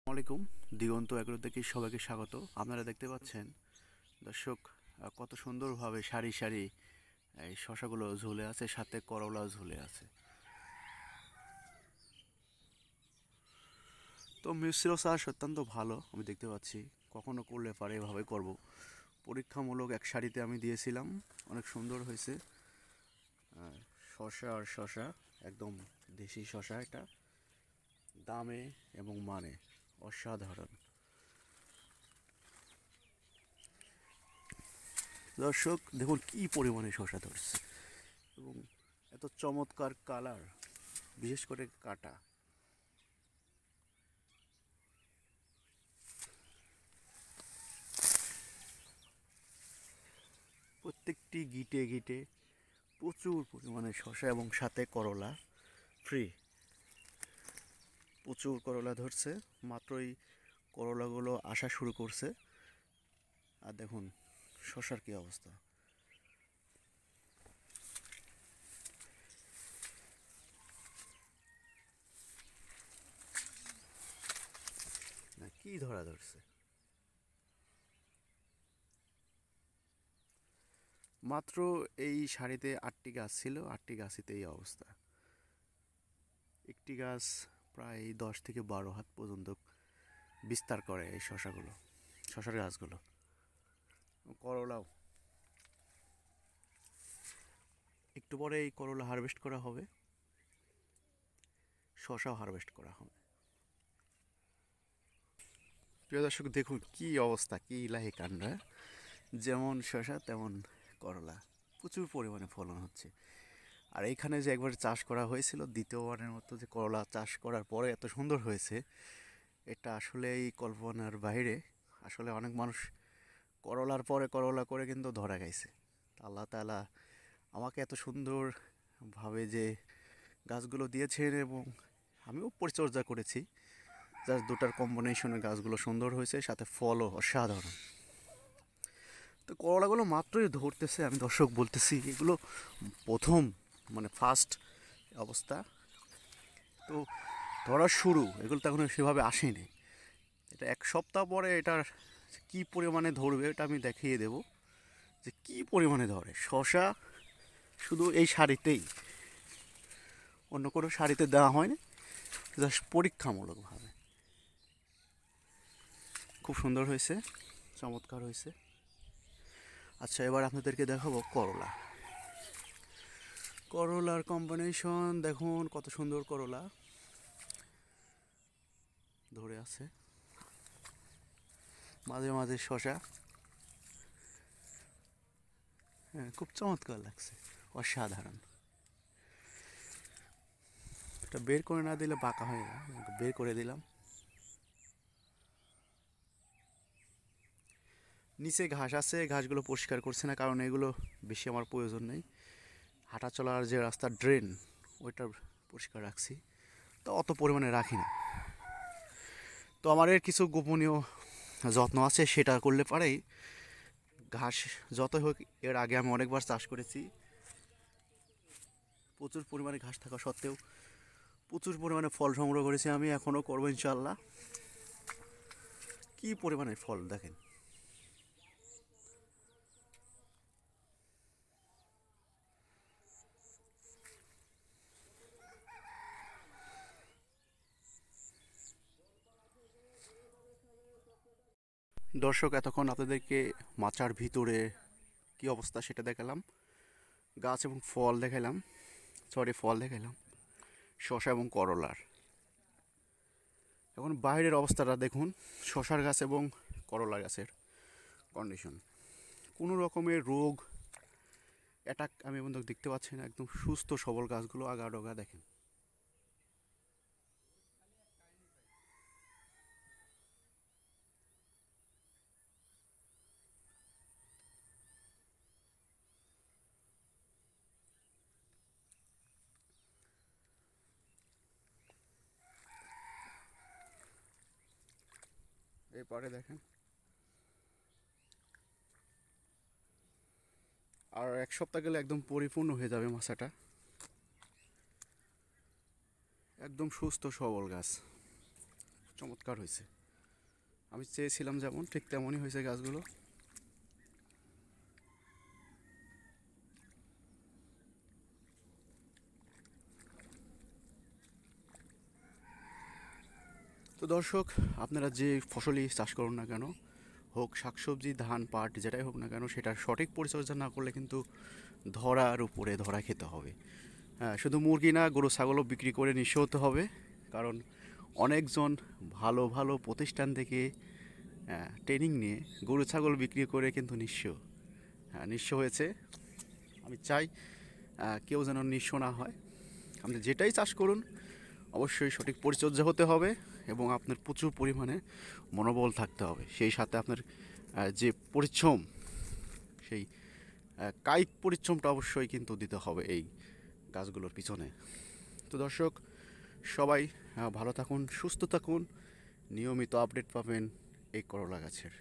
আসসালামাইকুম। দিগন্ত এগ্রো থেকে সবাইকে স্বাগত। আপনারা দেখতে পাচ্ছেন দর্শক, কত সুন্দরভাবে সারি সারি এই শশাগুলো ঝুলে আছে, সাথে করলাও ঝুলে আছে। তো মিশ্র চাষ অত্যন্ত ভালো, আমি দেখতে পাচ্ছি। কখনো করলে পারে এভাবে করব। পরীক্ষামূলক এক সারিতে আমি দিয়েছিলাম, অনেক সুন্দর হয়েছে। শশা আর শশা, একদম দেশি শশা, এটা দামে এবং মানে অসাধারণ। দর্শক দেখুন কি পরিমাণে শশা ধরছে, এবং এত চমৎকার কালার, বিশেষ করে কাটা। প্রত্যেকটি গিটে গিটে প্রচুর পরিমাণে শশা এবং সাথে করলা ফ্রি। প্রচুর করলা ধরছে, মাত্রই করলাগুলো আসা শুরু করছে। আর দেখুন শশার কি অবস্থা। না কি ধরা ধরছে। মাত্র এই সারিতে 8টি গাছ ছিল, 8টি গাছিতে এই অবস্থা। একটি গাছ প্রায় 10 থেকে 12 হাত পর্যন্ত বিস্তার করে এই শশাগুলো, শশার গাছগুলো। করলাও একটু পরে এই করলা হারভেস্ট করা হবে, শশাও হারভেস্ট করা হবে। প্রিয় দর্শক দেখুন কি অবস্থা, কি ইলাহি কাণ্ড। যেমন শশা তেমন করলা, প্রচুর পরিমাণে ফলন হচ্ছে। আর এইখানে যে একবার চাষ করা হয়েছিল দ্বিতীয়বারের মতো, যে করলা চাষ করার পরে এত সুন্দর হয়েছে, এটা আসলে এই কল্পনার বাইরে। আসলে অনেক মানুষ করলার পরে করলা করে কিন্তু ধরা গাইছে। আল্লাহ তাআলা আমাকে এত সুন্দরভাবে যে গাছগুলো দিয়েছেন, এবং আমিও পরিচর্যা করেছি, জাস্ট দুটার কম্বিনেশনে গাছগুলো সুন্দর হয়েছে, সাথে ফলও অসাধারণ। তো করলাগুলো মাত্রই ধরতেছে, আমি দর্শক বলতেছি এগুলো প্রথম, মানে ফার্স্ট অবস্থা। তো ধরা শুরু, এগুলো তো এখনো সেভাবে আসেনি। এটা 1 সপ্তাহ পরে এটার কি পরিমাণে ধরবে এটা আমি দেখিয়ে দেব, যে কি পরিমাণে ধরে শশা শুধু এই শাড়িতেই, অন্য কোনো শাড়িতে দেওয়া হয়নি, জাস্ট পরীক্ষামূলকভাবে। খুব সুন্দর হয়েছে, চমৎকার হয়েছে। আচ্ছা, এবার আপনাদেরকে দেখাবো করলা। করলার কম্বিনেশন দেখুন, কত সুন্দর করলা ধরে আছে, মাঝে মাঝে শশা। হ্যাঁ, খুব চমৎকার লাগছে, অসাধারণ। এটা বের করে না দিলে বাঁকা হয় না, বের করে দিলাম। নিচে ঘাস আছে, ঘাসগুলো পরিষ্কার করছে না, কারণ এগুলো বেশি আমার প্রয়োজন নেই। হাঁটা চলার যে রাস্তার ড্রেন, ওইটা পরিষ্কার রাখছি, তো অত পরিমাণে রাখি না। তো আমার এর কিছু গোপনীয় যত্ন আছে, সেটা করলে পারেই ঘাস যতই হোক, এর আগে আমি অনেকবার চাষ করেছি, প্রচুর পরিমাণে ঘাস থাকা সত্ত্বেও প্রচুর পরিমাণে ফল সংগ্রহ করেছি। আমি এখনও করবো ইনশাল্লাহ। কি পরিমাণে ফল দেখেন। দর্শক, এতক্ষণ আপনাদেরকে মাচার ভিতরে কি অবস্থা সেটা দেখালাম, গাছ এবং ফল দেখালাম, ফল দেখালাম শশা এবং করলার। এখন বাইরের অবস্থাটা দেখুন, শশার গাছ এবং করলা গাছের কন্ডিশন। কোনো রকমের রোগ অ্যাটাক আমি এখন দেখতে পাচ্ছি না, একদম সুস্থ সবল গাছগুলো, আগা ডগা দেখেন। এরপরে দেখেন, আর 1 সপ্তাহ গেলে একদম পরিপূর্ণ হয়ে যাবে মাছাটা। একদম সুস্থ সবল গাছ, চমৎকার হয়েছে। আমি চেয়েছিলাম যেমন ঠিক তেমনই হয়েছে গাছগুলো। তো দর্শক, আপনারা যে ফসলই চাষ করুন না কেন, হোক শাকসবজি, ধান, পাট, যেটাই হোক না কেন, সেটার সঠিক পরিচর্যা না করলে কিন্তু ধরার উপরে ধরা খেতে হবে। হ্যাঁ, শুধু মুরগি না, গরু ছাগলও বিক্রি করে নিঃস্ব হতে হবে। কারণ অনেকজন ভালো ভালো প্রতিষ্ঠান থেকে ট্রেনিং নিয়ে গরু ছাগল বিক্রি করে কিন্তু নিঃস্ব, হ্যাঁ, নিঃস্ব হয়েছে। আমি চাই কেউ যেন নিঃস্ব না হয়। আপনি যেটাই চাষ করুন অবশ্যই সঠিক পরিচর্যা হতে হবে এবং আপনার প্রচুর পরিমাণে মনোবল থাকতে হবে। সেই সাথে আপনার যে পরিশ্রম, সেই কায়িক পরিশ্রমটা অবশ্যই কিন্তু দিতে হবে এই গাছগুলোর পিছনে। তো দর্শক, সবাই ভালো থাকুন, সুস্থ থাকুন, নিয়মিত আপডেট পাবেন এই করলা গাছের।